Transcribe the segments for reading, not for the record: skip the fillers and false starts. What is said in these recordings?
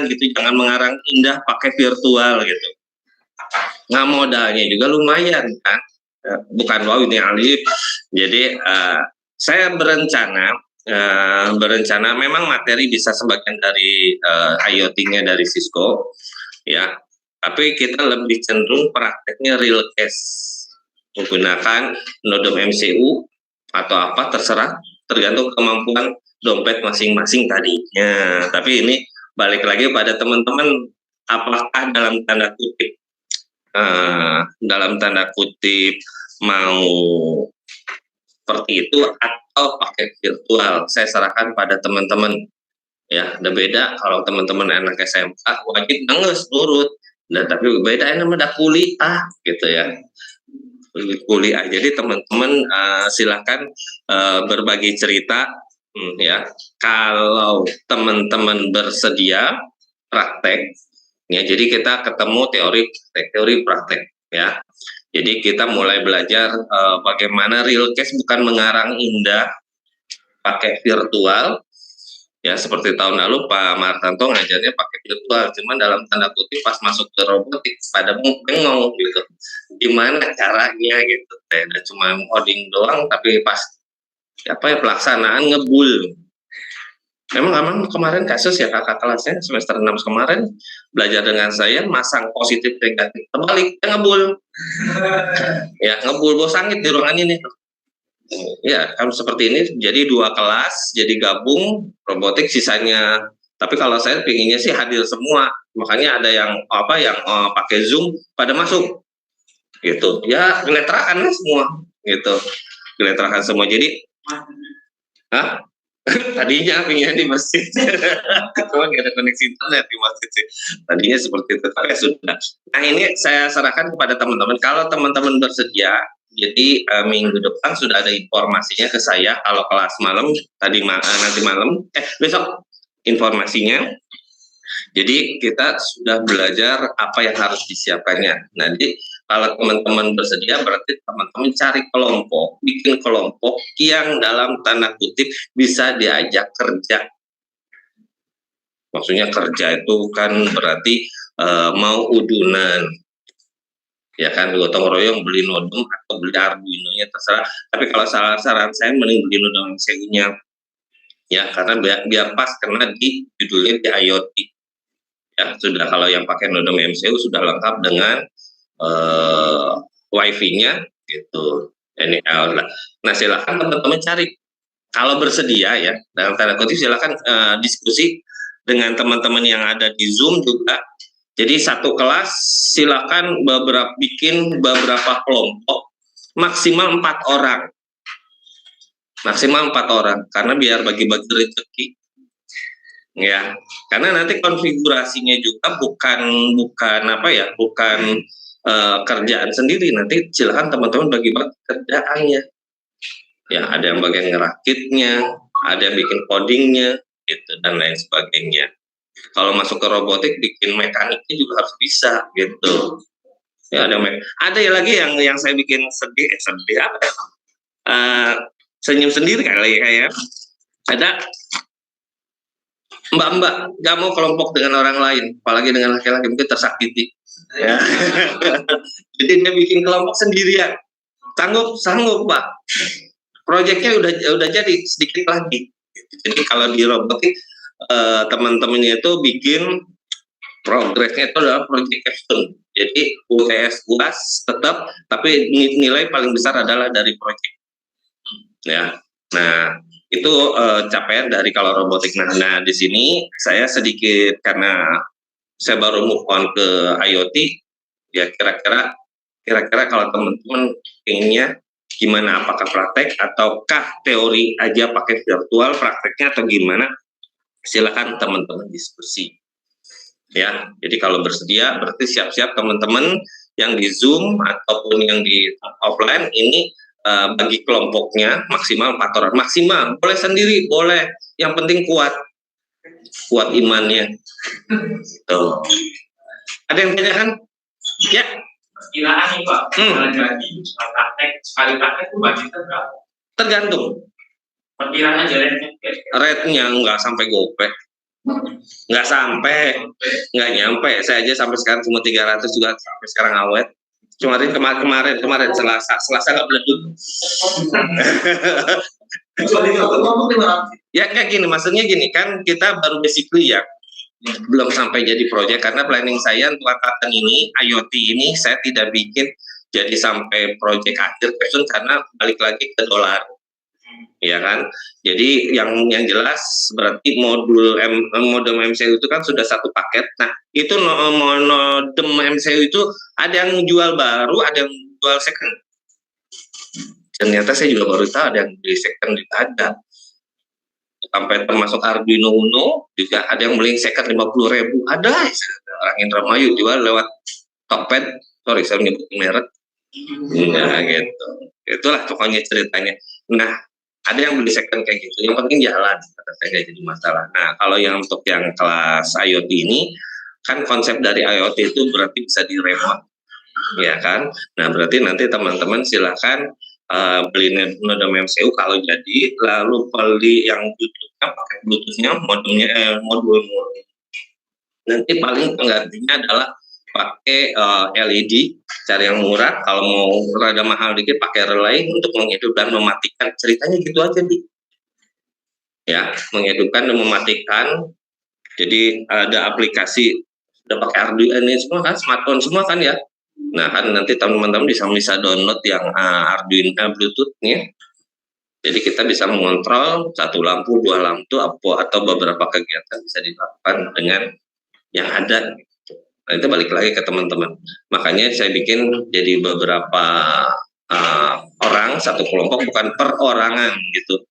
lumayan gitu, jangan mengarang indah pakai virtual gitu. Nah modalnya juga lumayan kan, bukan wow ini alif. Jadi saya berencana memang materi bisa sebagian dari IoT-nya dari Cisco ya, tapi kita lebih cenderung prakteknya real case menggunakan Nodom MCU atau apa terserah, tergantung kemampuan dompet masing-masing tadinya. Tapi ini balik lagi pada teman-teman, apakah dalam tanda kutip mau seperti itu atau pakai virtual, saya serahkan pada teman-teman ya. Udah beda kalau teman-teman anak SMA wajib nangis nurut, dan tapi beda ini udah kuliah gitu ya, kuliah. Jadi teman-teman silahkan berbagi cerita ya. Kalau teman-teman bersedia praktek ya, jadi kita ketemu teori praktek ya. Jadi kita mulai belajar bagaimana real case, bukan mengarang indah pakai virtual ya, seperti tahun lalu Pak Martanto ngajarnya pakai virtual, cuman dalam tanda kutip pas masuk ke robotik pada bengong gitu, gimana caranya gitu, cuma coding doang, tapi pas pelaksanaan ngebul. Memang kemarin kasus ya, kakak kelasnya semester 6 kemarin belajar dengan saya, masang positif negatif, terbalik, ngebul. Ya ngebul, bos sangit di ruangan ini. Ya kan seperti ini, jadi 2 kelas, jadi gabung robotik sisanya. Tapi kalau saya pinginnya sih hadir semua, makanya ada yang pakai Zoom pada masuk gitu. Ya geletrakan semua gitu. Geletrakan semua. Jadi tadinya pinginnya di masjid. Cuma nggak ada koneksi internet di masjid sih. Tadinya seperti itu, tapi sudah. Nah ini saya serahkan kepada teman-teman. Kalau teman-teman bersedia, jadi minggu depan sudah ada informasinya ke saya. Kalau kelas malam nanti malam, besok informasinya. Jadi kita sudah belajar apa yang harus disiapkannya. Nanti kalau teman-teman bersedia, berarti teman-teman cari kelompok, bikin kelompok yang dalam tanda kutip bisa diajak kerja. Maksudnya kerja itu kan berarti mau udunan, ya kan, gotong royong beli Nodom atau beli Arduino-nya terserah. Tapi kalau saran saya mending beli Nodom MCU-nya ya, karena biar pas karena di judulnya di IoT. Ya sudah, kalau yang pakai Nodom MCU sudah lengkap dengan wifi-nya gitu. Nah silakan teman-teman cari, kalau bersedia ya, dalam tanda kutip silakan diskusi dengan teman-teman yang ada di Zoom juga. Jadi satu kelas silakan bikin beberapa kelompok, maksimal 4 orang, karena biar bagi-bagi rezeki ya. Karena nanti konfigurasinya juga bukan kerjaan sendiri, nanti silahkan teman-teman bagi-bagi kerjaannya ya. Ada yang bagian ngerakitnya, ada yang bikin codingnya gitu, dan lain sebagainya. Kalau masuk ke robotik bikin mekaniknya juga harus bisa gitu ya. Ada lagi yang saya bikin sedih senyum sendiri kayak ada mbak-mbak gak mau kelompok dengan orang lain, apalagi dengan laki-laki, mungkin tersakiti ya. Jadi dia bikin kelompok sendirian, sanggup Pak, proyeknya udah jadi sedikit lagi. Jadi kalau di robotik teman-temannya itu bikin progresnya itu adalah project capstone, jadi UTS UAS tetap, tapi nilai paling besar adalah dari proyek ya. Nah itu capaian dari kalau robotik. Nah di sini saya sedikit, karena saya baru move on ke IoT ya, kira-kira kalau teman-teman inginnya gimana, apakah praktek ataukah teori aja pakai virtual, prakteknya atau gimana, silakan teman-teman diskusi ya. Jadi kalau bersedia berarti siap-siap teman-teman yang di Zoom ataupun yang di offline ini, bagi kelompoknya maksimal 4 orang, maksimal, boleh sendiri boleh, yang penting kuat imannya tuh. Ada yang tanya kan ya? Perkiraan nih Pak, jadi sekali praktek itu budgetnya berapa? Tergantung. Perkiraan aja rate-nya Rate-nya nggak sampai gopek. Nggak sampai, nggak nyampe. Saya aja sampai sekarang cuma 300 juga sampai sekarang awet. Kemarin Selasa nggak beleduk. Ya kayak gini, maksudnya gini kan kita baru basically ya, belum sampai jadi proyek karena planning saya untuk angkatan ini IoT ini saya tidak bikin jadi sampai proyek akhir person karena balik lagi ke dolar, ya kan. Jadi yang jelas berarti modem MCU itu kan sudah satu paket. Nah itu modem MCU itu ada yang jual baru, ada yang jual second. Ternyata saya juga baru tahu ada yang beli second juga ada. Sampai termasuk Arduino Uno juga ada yang beli second 50.000. Ada orang Indramayu jual lewat Tokped. Sorry saya menyebut merek. Nah gitu. Itulah pokoknya ceritanya. Nah ada yang beli second kayak gitu. Yang penting jalan. Kata saya nggak jadi masalah. Nah kalau yang untuk yang kelas IoT ini kan konsep dari IoT itu berarti bisa di remote, ya kan. Nah berarti nanti teman-teman silakan beli modem MCU kalau jadi, lalu beli yang Bluetooth-nya pakai Bluetooth-nya modul. Nanti paling penggantinya adalah pakai LED, cari yang murah. Kalau mau rada mahal dikit pakai relay untuk menghidup dan mematikan. Ceritanya gitu aja ya, menghidupkan dan mematikan. Jadi ada aplikasi udah pakai Arduino ini semua kan, smartphone semua kan ya. Nah kan nanti teman-teman bisa download yang Arduino Bluetooth-nya. Jadi kita bisa mengontrol satu lampu, dua lampu, atau beberapa kegiatan bisa dilakukan dengan yang ada. Nah itu balik lagi ke teman-teman. Makanya saya bikin jadi beberapa orang, satu kelompok, bukan perorangan gitu.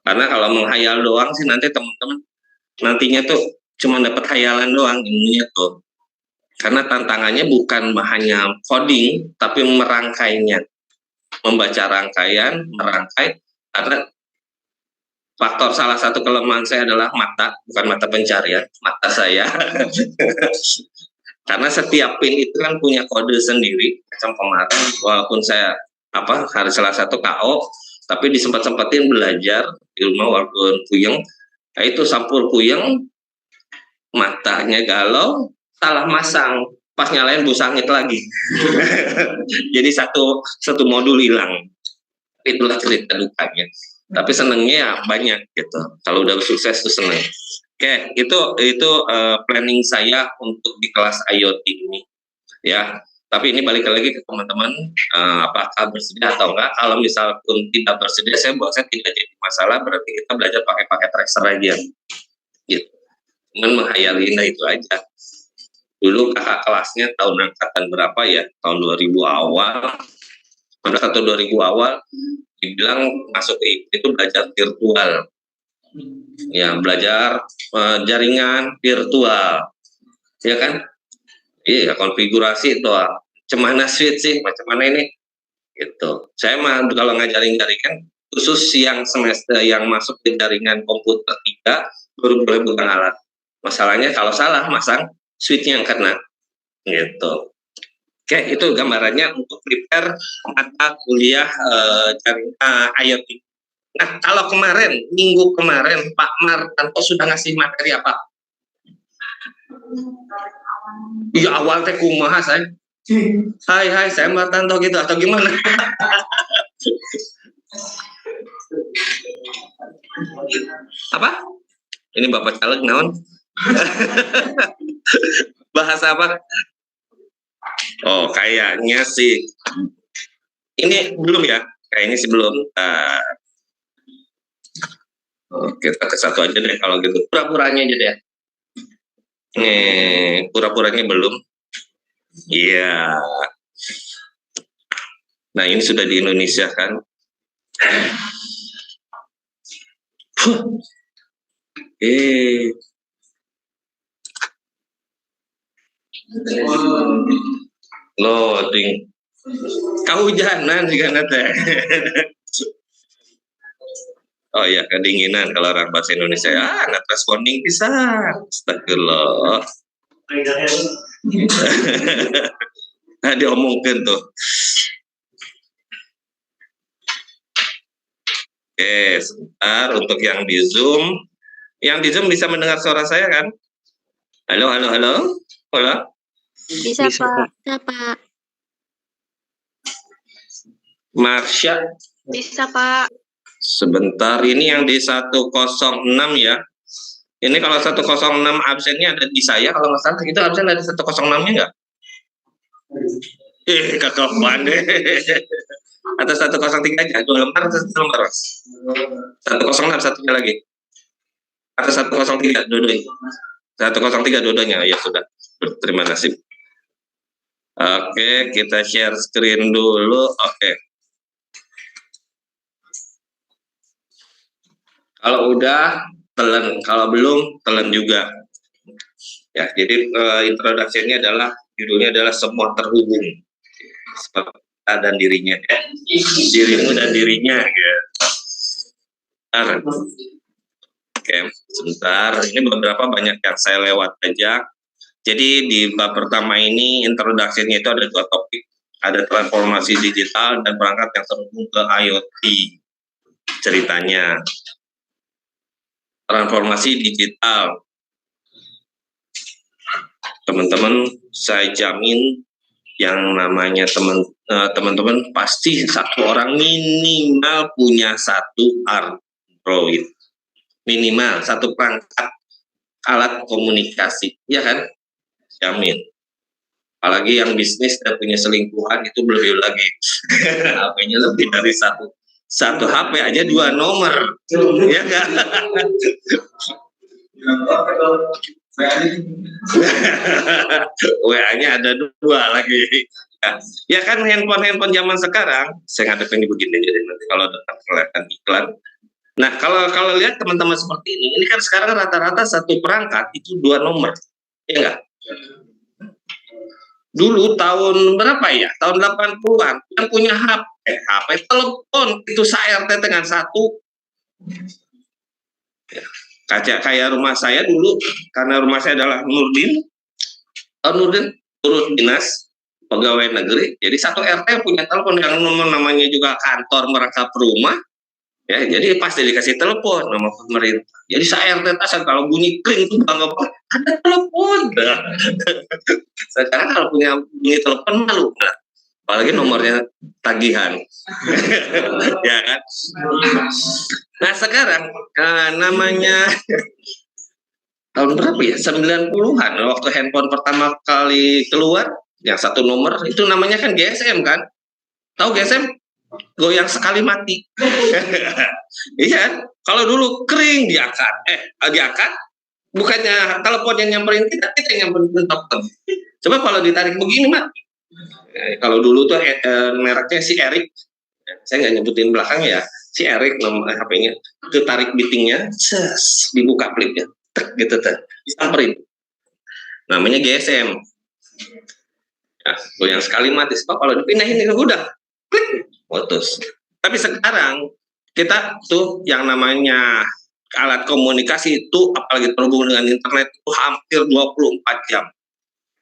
Karena kalau menghayal doang sih nanti teman-teman nantinya tuh cuma dapat hayalan doang ilmunya tuh. Karena tantangannya bukan hanya coding, tapi merangkainya. Membaca rangkaian, merangkai, karena faktor salah satu kelemahan saya adalah mata, bukan mata pencarian, mata saya. Karena setiap pin itu kan punya kode sendiri. Macam kemarin, walaupun saya hari Selasa itu KO, tapi disempat-sempatin belajar di rumah walaupun puyeng. Nah, itu sampul puyeng, matanya galau, salah masang, pas nyalain busangit lagi. Jadi satu modul hilang. Itulah cerita dukanya. Tapi senengnya ya banyak gitu. Kalau udah sukses tuh seneng. Oke, itu planning saya untuk di kelas IoT ini. Ya, tapi ini balik lagi ke teman-teman, apakah bersedia atau enggak. Kalau misal pun tidak bersedia, saya tidak jadi masalah. Berarti kita belajar pakai tracer aja. Gitu. Cuman menghayali itu aja. Dulu kakak kelasnya tahun angkatan berapa ya, tahun 2000 awal, atau 2000 awal, dibilang masuk ke itu belajar virtual, ya belajar jaringan virtual, ya kan, iya konfigurasi itu, cemana switch sih, macam mana ini, gitu. Saya mah kalau ngajarin jaringan, khusus yang semester yang masuk ke jaringan komputer 3 baru boleh bukan alat. Masalahnya kalau salah masang switch-nya yang kena, gitu. Oke, itu gambarannya untuk prepare mata kuliah jaringan IoT. Nah, kalau kemarin, minggu kemarin, Pak Martanto sudah ngasih materi apa? Iya, awal teh kumaha saya. Hai, saya Martanto gitu, atau gimana? Apa? Ini Bapak caleg naon? Bahasa apa? Oh, kayaknya sih ini belum ya, kayaknya sih belum. Kita ke satu aja deh kalau gitu. Pura-puranya aja deh. Pura-puranya belum. Iya. Nah, ini sudah di Indonesia kan. Loading. Kehujanan juga nanti. Oh ya, kedinginan kalau orang bahasa Indonesia. Not responding bisa. Astagfirullah. Nah, diomongkan tuh. Oke, sebentar untuk yang di Zoom Yang di Zoom bisa mendengar suara saya kan? Halo, halo, halo. Halo. Bisa, Pak. Bisa, Pak. Marsha. Bisa, Pak. Sebentar, ini yang di 106 ya. Ini kalau 106 absennya ada di saya, kalau nggak salah itu absen ada 106-nya nggak? Kekelakuan deh. Atau 103 aja, 2 lembar atau 1 lembar? 106 satunya lagi. Atau 103 dua-duanya. 103 dua-duanya, ya sudah. Terima kasih. Oke, kita share screen dulu. Oke. Kalau udah, telan. Kalau belum, telan juga. Ya, jadi introduksinya adalah, judulnya adalah semua terhubung. Seperti kita dan dirinya. Dirimu dan dirinya. Ya. Oke, sebentar. Ini beberapa banyak yang saya lewat aja. Jadi di bab pertama ini introduksinya itu ada 2 topik. Ada transformasi digital dan perangkat yang terhubung ke IoT. Ceritanya. Transformasi digital. Teman-teman, saya jamin yang namanya teman-teman pasti satu orang minimal punya 1 Android. Minimal 1 perangkat alat komunikasi, ya kan? Jamin. Apalagi yang bisnis dan punya selingkuhan itu lebih lagi. HP-nya lebih dari satu HP aja 2 nomor, ya kan? WA-nya ada 2 lagi. Ya kan handphone zaman sekarang, saya ngadepin begini jadi nanti kalau datang kelihatan iklan. Nah, kalau lihat teman-teman seperti ini kan sekarang rata-rata 1 perangkat itu 2 nomor. Ya enggak? Dulu tahun berapa ya? Tahun 80-an yang punya HP telepon itu se-RT dengan 1. Kayak rumah saya dulu, karena rumah saya adalah Nurdin turut dinas pegawai negeri, jadi 1 RT punya telepon yang namanya juga kantor merangkap rumah, ya, jadi pasti dikasih telepon nama pemerintah. Jadi se-RT tasan kalau bunyi kling itu bangga banget, ada telepon. Sekarang kalau punya bunyi telepon malu, apalagi nomornya tagihan. Ya kan? Nah sekarang namanya tahun berapa ya? 90-an waktu handphone pertama kali keluar yang 1 nomor itu namanya kan GSM kan? Tahu GSM? Goyang sekali mati. Iya, kalau dulu kering diangkat bukannya telepon yang nyamperin kita yang nyamperin telepon. Coba kalau ditarik begini mati. Kalau dulu tuh mereknya si Erik, saya nggak nyebutin belakangnya ya, si Erik nomor HP-nya, ketarik bitingnya, dibuka flipnya, gitu disamperin. Namanya GSM. Ya, goyang sekali mati. Sebab kalau dipindahin itu udah, klik, putus. Tapi sekarang kita tuh yang namanya alat komunikasi itu apalagi terhubung dengan internet itu hampir 24 jam.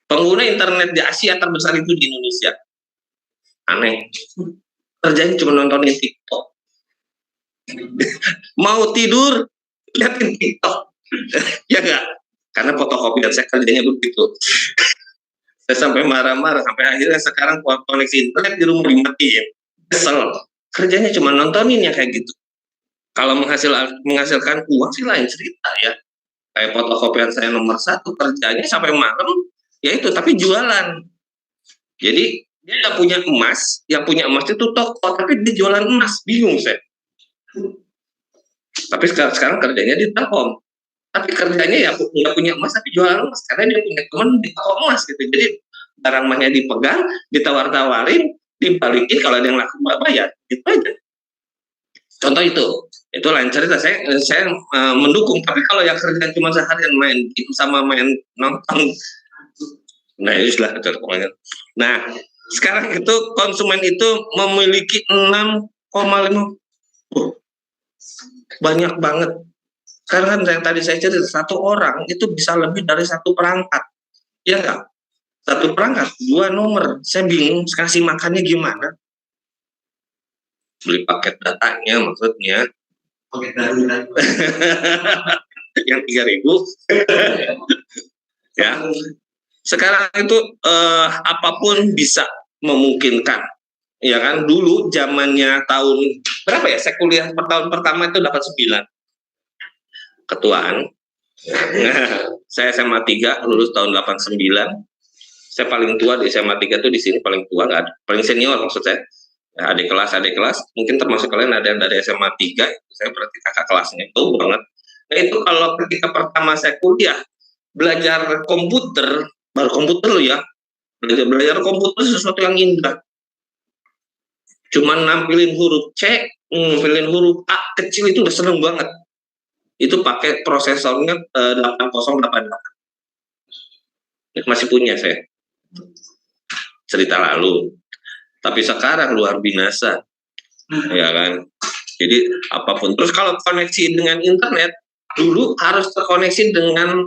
Pengguna internet di Asia terbesar itu di Indonesia. Aneh. Kerjanya cuma nontonin TikTok. Mau tidur, liatin TikTok. Ya enggak? Karena fotokopian saya kerjanya begitu. Saya sampai marah-marah, sampai akhirnya sekarang koneksi internet di rumah dimatiin. Kesel. Kerjanya cuma nontonin yang kayak gitu. Kalau menghasilkan uang sih lain cerita ya. Kayak fotokopian saya nomor 1, kerjanya sampai malam, ya itu, tapi jualan. Jadi dia nggak punya emas, yang punya emas itu toko, tapi dia jualan emas, bingung saya. Tapi sekarang kerjanya di Telkom, tapi kerjanya ya nggak punya emas tapi jualan emas, karena dia punya teman di toko emas gitu. Jadi barang emasnya dipegang, ditawar-tawarin, dibalikin, kalau ada yang laku bayar, gitu aja. Contoh itu lain cerita. Saya mendukung, tapi kalau yang kerjaan cuma seharian main game sama main nonton, nah itulah pokoknya. Nah sekarang itu konsumen itu memiliki 6,5, banyak banget. Sekarang kan yang tadi saya cerita, 1 orang itu bisa lebih dari 1 perangkat, ya enggak? 1 perangkat 2 nomor, saya bingung kasih makannya gimana. Beli paket datanya maksudnya. Paket darurat. yang 3.000. Ya, sekarang itu apapun bisa memungkinkan, ya kan? Dulu zamannya tahun berapa ya? Saya kuliah tahun pertama itu 89. Ketuaan. Saya SMA 3 lulus tahun 89. Saya paling tua di SMA 3 tuh di sini paling tua, nggak ada. Paling senior maksud saya. Ya, adik kelas, mungkin termasuk kalian ada yang dari SMA 3, saya berarti kakak kelasnya, tahu banget. Nah itu kalau ketika pertama saya kuliah, belajar komputer, baru komputer loh ya, belajar komputer sesuatu yang indah. Cuman nampilin huruf C, nampilin huruf A kecil itu udah seneng banget. Itu pakai prosesornya 8088. Masih punya saya. Cerita lalu. Tapi sekarang luar binasa, ya kan? Jadi apapun. Terus kalau koneksi dengan internet, dulu harus terkoneksi dengan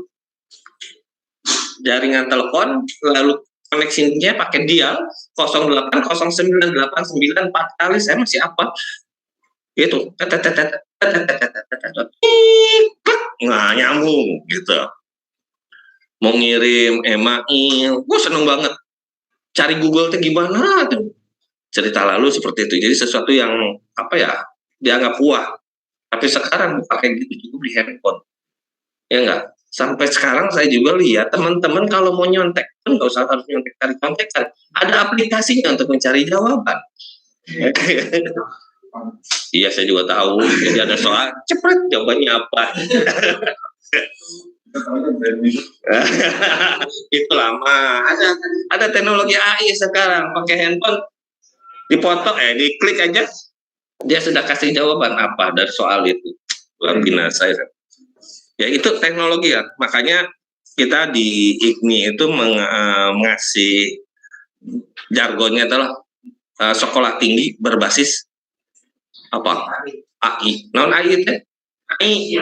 jaringan telepon, lalu koneksinya pakai dial 080989 4 kali. Saya masih apa? Gitu. Nah, nyambung gitu. Mau ngirim email, gue seneng banget. Cari Google tuh gimana tuh. Cerita lalu seperti itu. Jadi sesuatu yang apa ya, dianggap wah. Tapi sekarang pakai gitu juga di handphone. Ya enggak? Sampai sekarang saya juga lihat teman-teman kalau mau nyontek kan nggak usah harus nyontek cari contekan. Ada aplikasinya untuk mencari jawaban. Iya, saya juga tahu. Jadi ada soal, cepet jawabannya apa. Itu lama. Ada teknologi AI sekarang, pakai handphone, dipoto, diklik aja, dia sudah kasih jawaban apa dari soal itu. Luar binasa ya. Ya itu teknologi ya. Makanya kita di IGMI itu mengasih jargonnya adalah sekolah tinggi berbasis apa? AI. Non AI itu? AI.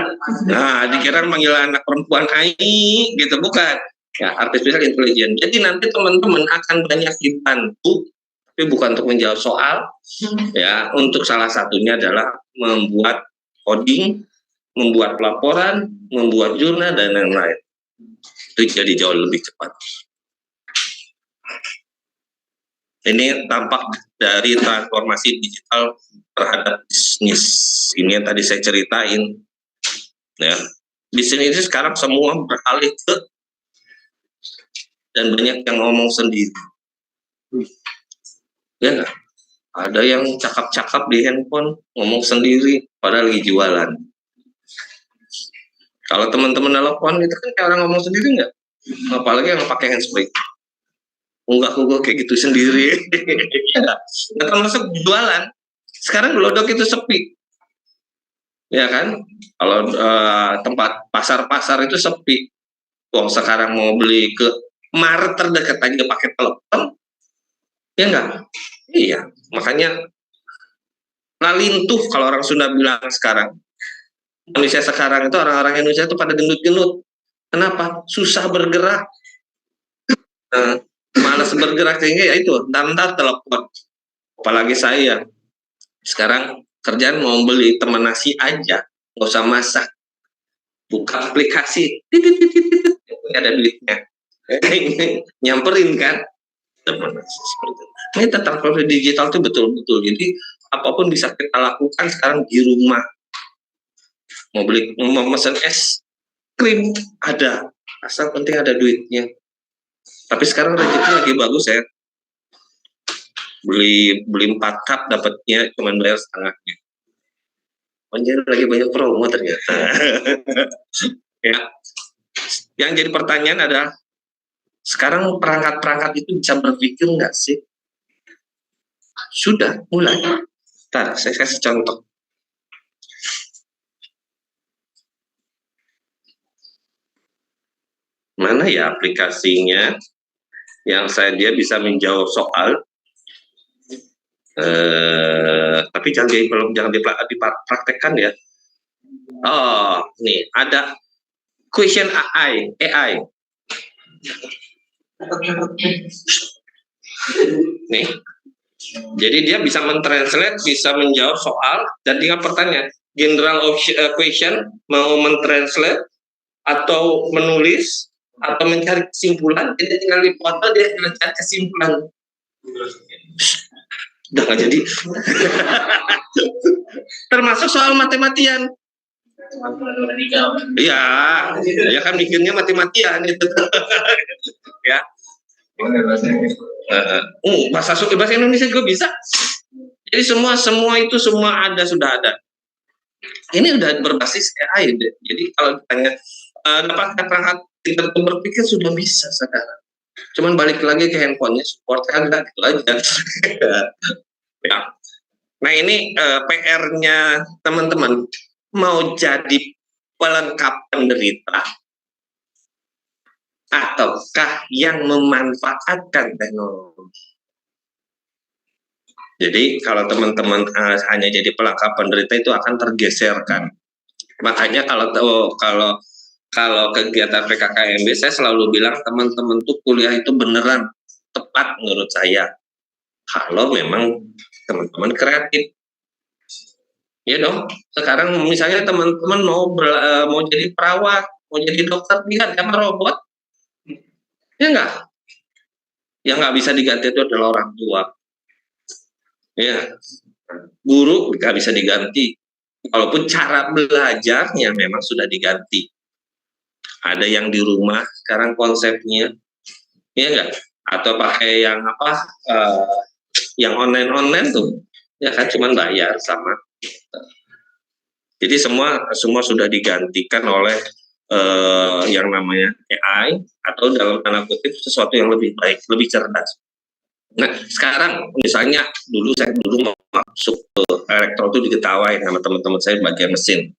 Nah, dikira manggil anak perempuan AI gitu, bukan. Ya, artificial intelligence. Jadi nanti teman-teman akan banyak dibantu, tapi bukan untuk menjawab soal. Ya, untuk salah satunya adalah membuat coding, membuat laporan, membuat jurnal dan lain-lain. Itu jadi jauh lebih cepat. Ini tampak dari transformasi digital terhadap bisnis. Ini yang tadi saya ceritain. Ya, bisnis ini sekarang semua beralih ke, dan banyak yang ngomong sendiri. Ya, ada yang cakap-cakap di handphone, ngomong sendiri, padahal lagi jualan. Kalau teman-teman telepon itu kan kayak orang ngomong sendiri nggak? Apalagi yang pakai handsfree. Enggak kayak gitu sendiri. Nggak termasuk jualan. Sekarang Glodok itu sepi. Ya kan? Kalau tempat pasar-pasar itu sepi. Wong sekarang mau beli ke Mart terdekat aja pakai telepon. Ya enggak? Iya. Makanya lalintuh kalau orang Sunda bilang sekarang. Indonesia sekarang itu orang-orang Indonesia itu pada gendut-gendut. Kenapa? Susah bergerak. Malas bergerak sehingga ya itu ntar telepon. Apalagi saya sekarang kerjaan mau beli teman nasi aja, nggak usah masak, buka aplikasi, ada duitnya, nyamperin kan teman nasi seperti itu. Ini transformasi digital itu betul-betul. Jadi apapun bisa kita lakukan sekarang di rumah. Mau mesen es krim ada, asal penting ada duitnya. Tapi sekarang rezeki lagi bagus ya. Beli 4 cup dapatnya cuma bayar setengahnya. Anjir, lagi banyak promo ternyata. Ya. Yang jadi pertanyaan adalah sekarang perangkat-perangkat itu bisa berpikir nggak sih? Sudah mulai. Ntar saya kasih contoh. Mana ya aplikasinya yang dia bisa menjawab soal, tapi jangan dipraktekkan ya. Oh, nih ada question AI. Nih, jadi dia bisa mentranslate, bisa menjawab soal, dan tinggal pertanyaan. General question mau mentranslate, atau menulis atau mencari kesimpulan, dia tinggal dipoto, dia tinggal cari kesimpulan. Udah nggak jadi. Termasuk soal mati-matian. Iya, ya kan mikirnya mati-matian itu. Ya. Bahasa Indonesia juga bisa. Jadi semua itu ada, sudah ada. Ini udah berbasis AI deh. Jadi kalau ditanya dapat perangkat tingkat berpikir sudah bisa sekarang. Cuman balik lagi ke handphonenya, supportnya ada gitu aja. Ya. Nah ini PR-nya teman-teman, mau jadi pelengkap penderita ataukah yang memanfaatkan teknologi. Jadi kalau teman-teman hanya jadi pelengkap penderita itu akan tergeserkan. Makanya kalau kegiatan PKKMB saya selalu bilang teman-teman tuh kuliah itu beneran tepat menurut saya. Kalau memang teman-teman kreatif. Ya dong. Sekarang misalnya teman-teman mau jadi perawat, mau jadi dokter, diganti sama robot. Ya enggak? Yang nggak bisa diganti itu adalah orang tua. Ya, guru nggak bisa diganti. Walaupun cara belajarnya memang sudah diganti. Ada yang di rumah sekarang konsepnya, ya enggak? Atau pakai yang yang online tuh, ya kan cuman bayar sama. Jadi semua sudah digantikan oleh yang namanya AI atau dalam tanda kutip sesuatu yang lebih baik, lebih cerdas. Nah sekarang misalnya saya dulu mau masuk ke elektro tuh diketawain sama teman-teman saya bagian mesin.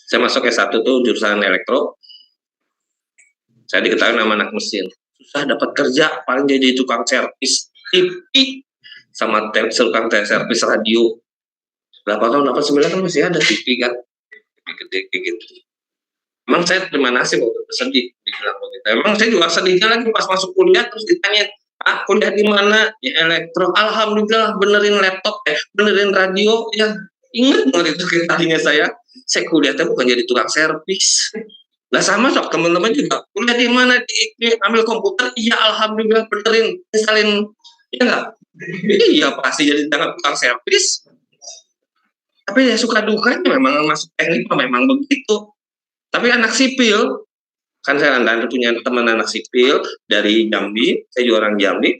Saya masuk S1 tuh jurusan elektro, saya diketahui nama anak mesin, susah dapat kerja, paling jadi tukang servis TV sama tukang servis radio. 8 tahun 89 kan masih ada TV kan, gede gitu. Emang saya terima nasib waktu itu, sedih dibilang begitu. Emang saya juga sedihnya lagi pas masuk kuliah terus ditanya, kuliah di mana? Ya elektro. Alhamdulillah benerin laptop, benerin radio. Ya ingat banget itu tadinya saya kuliah bukan jadi tukang servis. Lah sama sok teman-teman juga kuliah di mana, di ambil komputer. Iya alhamdulillah benerin, salin, ya enggak? Iya pasti jadi tukang servis. Tapi ya suka dukanya memang masuk teknik memang begitu. Tapi anak sipil, kan saya punya teman anak sipil dari Jambi, saya juga orang Jambi.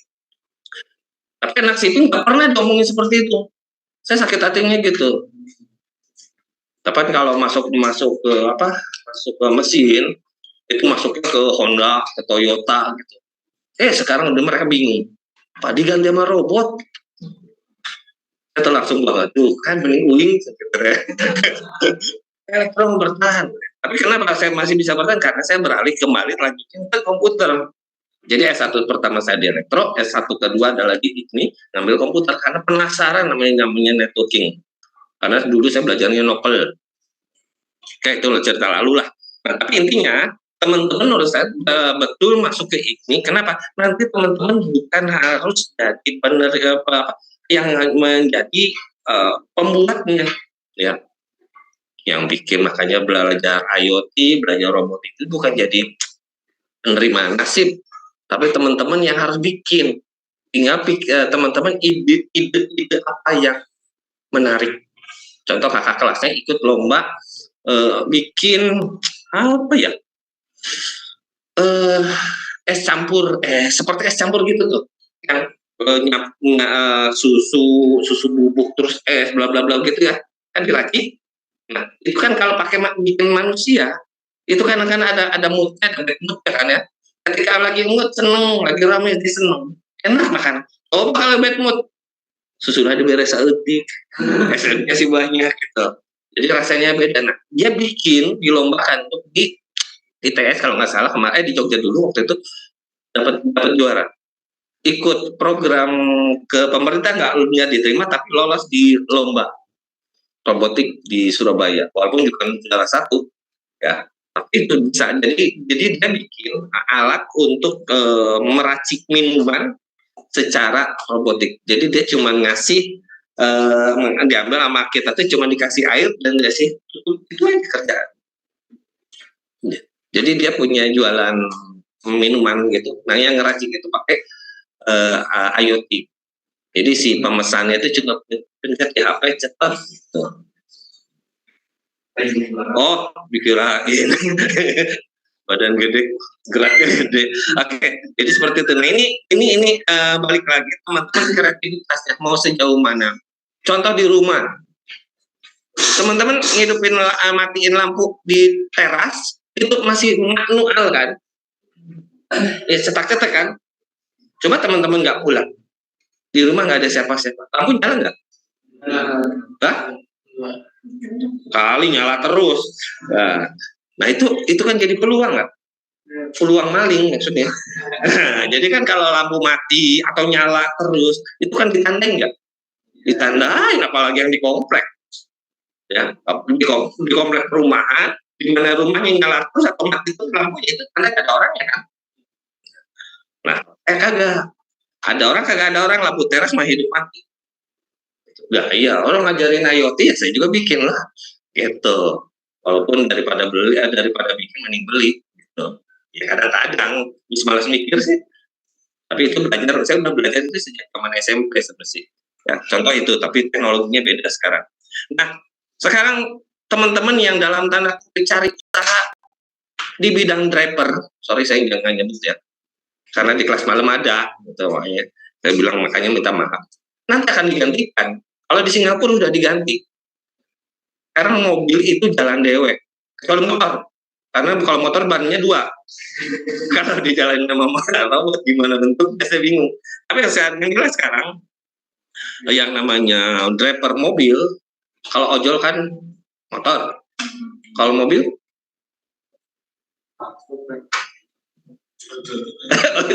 Tapi anak sipil nggak pernah diomongin seperti itu. Saya sakit hatinya gitu. Tapi kalau masuk ke mesin, itu masuknya ke Honda, ke Toyota gitu. Sekarang udah mereka bingung. Pak diganti sama robot. Itu langsung banget tuh kan bening uling sebenarnya. Elektron bertahan. Tapi kenapa saya masih bisa bertahan? Karena saya beralih kembali lagi ke komputer. Jadi S1 pertama saya di elektro, S1 kedua adalah di ini ngambil komputer karena penasaran namanya networking. Karena dulu saya belajarnya Nopel. Kayak itu cerita lalu lah. Nah, tapi intinya teman-teman menurut saya betul masuk ke ini. Kenapa? Nanti teman-teman bukan harus jadi yang menjadi pembuatnya, ya. Yang bikin makanya belajar IoT, belajar robotik itu bukan jadi penerima nasib, tapi teman-teman yang harus bikin. Tinggal teman-teman ide apa yang menarik. Contoh kakak kelasnya ikut lomba bikin apa ya? Es campur, seperti es campur gitu tuh. Yang susu bubuk terus es bla bla bla gitu ya. Kan lagi. Nah, itu kan kalau pakai bikin manusia, itu kan ada moodnya, ada moodnya kan ya. Ketika lagi mood seneng, lagi ramai jadi seneng, enak makan. Oh kalau bad mood, susulah diberes seetik, esnya sih banyak gitu. Jadi rasanya beda. Nah, dia bikin dilombakan tuh di TS kalau nggak salah kemarin di Jogja dulu waktu itu dapat juara. Ikut program ke pemerintah nggak diterima tapi lolos di lomba robotik di Surabaya, walaupun bukan juara 1 ya, tapi itu bisa jadi dia bikin alat untuk meracik minuman secara robotik. Jadi dia cuma ngasih diambil sama kita tuh cuma dikasih air dan dikasih itu aja kerjaan. Jadi dia punya jualan minuman gitu. Nah yang ngeracik itu pakai IoT. Jadi si pemesannya itu cuma pencet di HP cepat gitu. Oh, dikirain badan gede, geraknya gede. Oke, jadi seperti itu. Nah ini balik lagi teman-teman kreativitasnya mau sejauh mana? Contoh di rumah, teman-teman ngidupin matiin lampu di teras itu masih manual kan? Ya cetak-cetak kan? Coba teman-teman nggak pulang, di rumah nggak ada siapa-siapa, lampu nyala nggak? Hah? Kali nyala terus. Nah itu kan jadi peluang nggak? Peluang maling maksudnya. Jadi kan kalau lampu mati atau nyala terus, itu kan ditandain nggak? Ditandain, apalagi yang di komplek. Ya, di komplek perumahan, di mana rumahnya nyala terus atau mati itu lampunya itu tanda ada orangnya kan? Nah, kagak. Ada orang kagak ada orang, lampu teras mah hidup mati. Nah, iya, orang ngajarin IoT ya saya juga bikin lah. Gitu. Walaupun daripada bikin mending beli gitu. Ya kadang-kadang bisa malas mikir sih. Tapi itu saya udah belajar itu sejak zaman SMP sebenarnya. Ya, contoh itu, tapi teknologinya beda sekarang. Nah, sekarang teman-teman yang dalam tanda kutip cari usaha di bidang driver, sorry saya nggak nyebut ya, karena di kelas malam ada, gitu makanya saya bilang makanya minta maaf. Nanti akan digantikan. Kalau di Singapura udah diganti. Karena mobil itu jalan dewek. Kalau motor, karena kalau motor bannya 2. Kalau di jalan sama motor, gimana bentuknya saya bingung. Tapi yang jelas sekarang, yang namanya driver mobil, kalau ojol kan motor. Kalau mobil,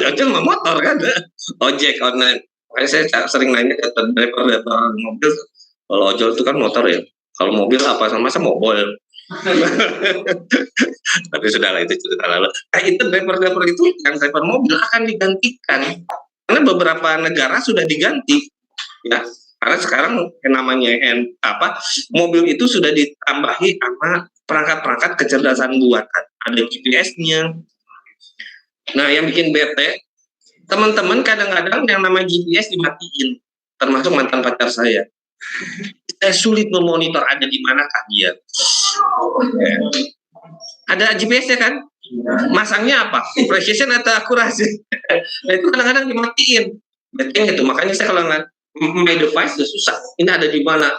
ojol mah motor kan, ojek online. Makanya saya sering nanya ke driver mobil, kalau ojol itu kan motor ya. Kalau mobil apa sama mobil. Tapi sudahlah itu cerita lalu. Nah itu driver itu yang driver mobil akan digantikan karena beberapa negara sudah diganti ya, karena sekarang yang namanya mobil itu sudah ditambahi sama perangkat-perangkat kecerdasan buatan, ada GPS-nya. Nah yang bikin bete teman-teman kadang-kadang yang namanya GPS dimatiin, termasuk mantan pacar saya sulit memonitor ada di manakah dia. Ada GPS-nya kan? Masangnya apa? Precision atau akurasi? Nah itu kadang-kadang dimatiin. Beteng itu, makanya saya kalau my device sudah susah. Ini ada di mana?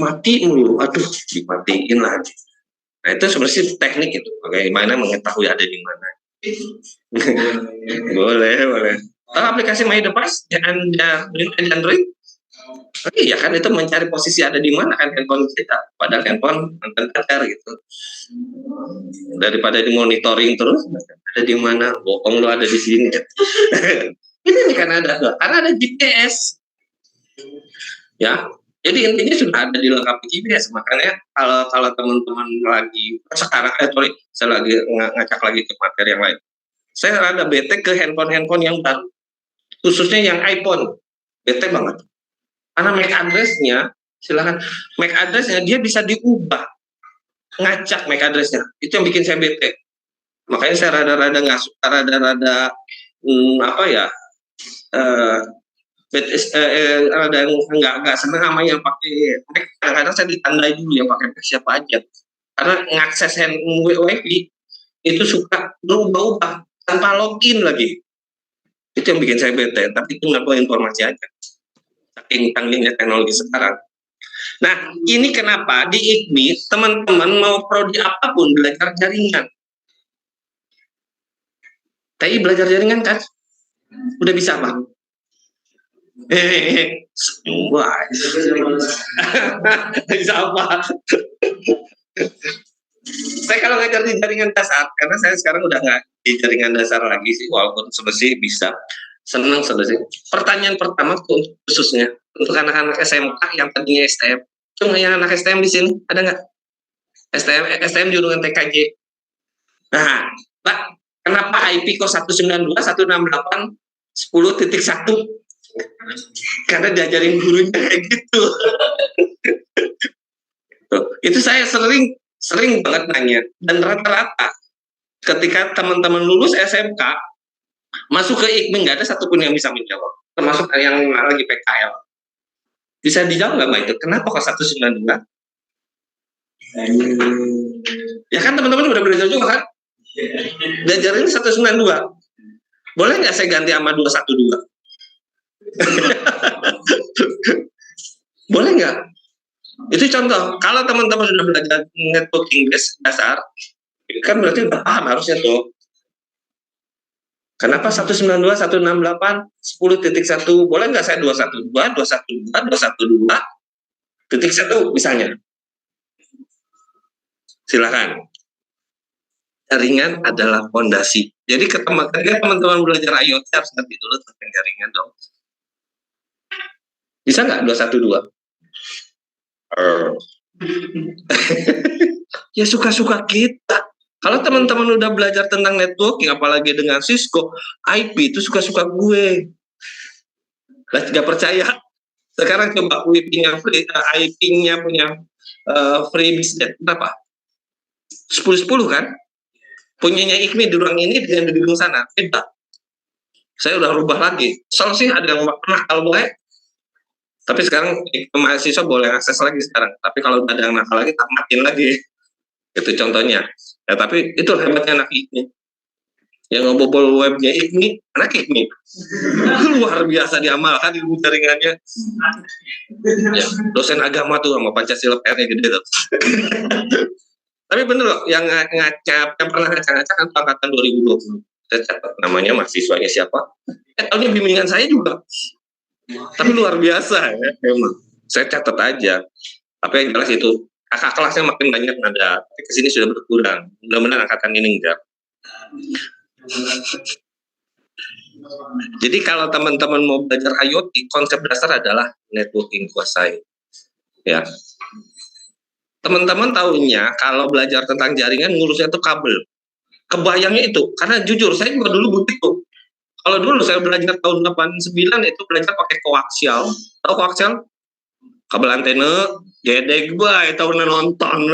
Mati mulu. Aduh, dimatiin lagi. Nah itu sebenarnya teknik itu. Bagaimana mengetahui ada di mana? boleh. Kalau aplikasi my device yang Android, iya kan itu mencari posisi ada di mana kan handphone kita, padahal handphone nonton pacar gitu. Daripada dimonitoring terus ada di mana, bohong lo ada di sini. Ini kan karena ada GPS. Ya, jadi intinya sudah ada dilengkapi GPS. Makanya kalau teman-teman lagi sekarang saya lagi ngacak lagi ke materi yang lain. Saya rada bete ke handphone yang baru, khususnya yang iPhone. Bete banget. Karena MAC address-nya, silakan MAC address-nya dia bisa diubah, ngacak MAC address-nya. Itu yang bikin saya bete. Makanya saya rada-rada nggak suka, rada-rada rada nggak seneng sama yang pakai MAC. Kadang-kadang saya ditandai dulu yang pakai MAC siapa aja. Karena ngakses WiFi itu suka berubah-ubah tanpa login lagi. Itu yang bikin saya bete. Tapi itu nggak boleh informasi aja. Saking canggihnya teknologi sekarang. Nah, ini kenapa di IKMI teman-teman mau prodi apapun belajar jaringan. TI belajar jaringan kan? Udah bisa apa? Wah, bisa apa? Saya kalau ngajar di jaringan dasar, karena saya sekarang udah nggak di jaringan dasar lagi sih, walaupun sebenarnya bisa. Senang sebenarnya. Pertanyaan pertama khususnya untuk anak-anak SMK yang tadinya STM. Cuma yang anak STM di sini ada nggak? STM jurusan TKJ. Nah, Pak, kenapa IP kok 192.168.10.1? Karena diajarin gurunya kayak gitu. Itu saya sering banget nanya, dan rata-rata ketika teman-teman lulus SMK, masuk ke IKMI nggak ada satupun yang bisa menjawab, termasuk yang lagi PKL. Bisa dijawab nggak Mbak itu? Kenapa kok 192? Ya kan teman-teman udah belajar juga kan? Belajar ini 192. Boleh nggak saya ganti sama 212? Boleh nggak? Itu contoh. Kalau teman-teman sudah belajar networking dasar, kan berarti udah paham harusnya tuh. Kenapa 192, 168, 10.1? Boleh nggak saya 212, 212, 212, titik 1 misalnya? Silakan. Jaringan adalah fondasi. Jadi ketika teman-teman belajar IoT harus ngerti dulu tentang jaringan dong. Bisa nggak 212? Ya suka-suka kita. Kalau teman-teman udah belajar tentang networking, apalagi dengan Cisco, IP itu suka-suka gue. Gak percaya? Sekarang coba IP-nya free, IP-nya punya free business berapa? 10-10 kan? Punyanya IKMI di ruang ini dengan di ruang sana, beda. Saya udah rubah lagi. Soalnya sih ada yang pernah kalau boleh. Tapi sekarang mahasiswa boleh akses lagi sekarang. Tapi kalau udah ada yang nakal lagi, tamatin lagi. Itu contohnya. Ya, tapi itu hebatnya anak IKMI. Yang ngebobol webnya IKMI, anak IKMI. Luar biasa diamalkan ilmu jaringannya. Ya, dosen agama tuh sama Pancasila PR-nya gede tuh. Tapi bener loh, yang pernah ngacak-ngacak kan angkatan 2020. Saya catat namanya, mahasiswanya siapa. Tahunnya bimbingan saya juga. Tapi luar biasa ya, memang. Saya catat aja. Tapi yang jelas itu, kakak kelasnya makin banyak ada. Tapi kesini sudah berkurang. Mudah-mudahan angkatan ini enggak. Jadi kalau teman-teman mau belajar IoT, konsep dasar adalah networking kuasai. Ya. Teman-teman tahunya kalau belajar tentang jaringan ngurusnya itu kabel. Kebayangnya itu, karena jujur saya juga dulu begitu. Kalau dulu saya belajar tahun 89 itu belajar pakai koaksial. Tahu koaksial? Kabel antena, gedeg bay, tahu nonton.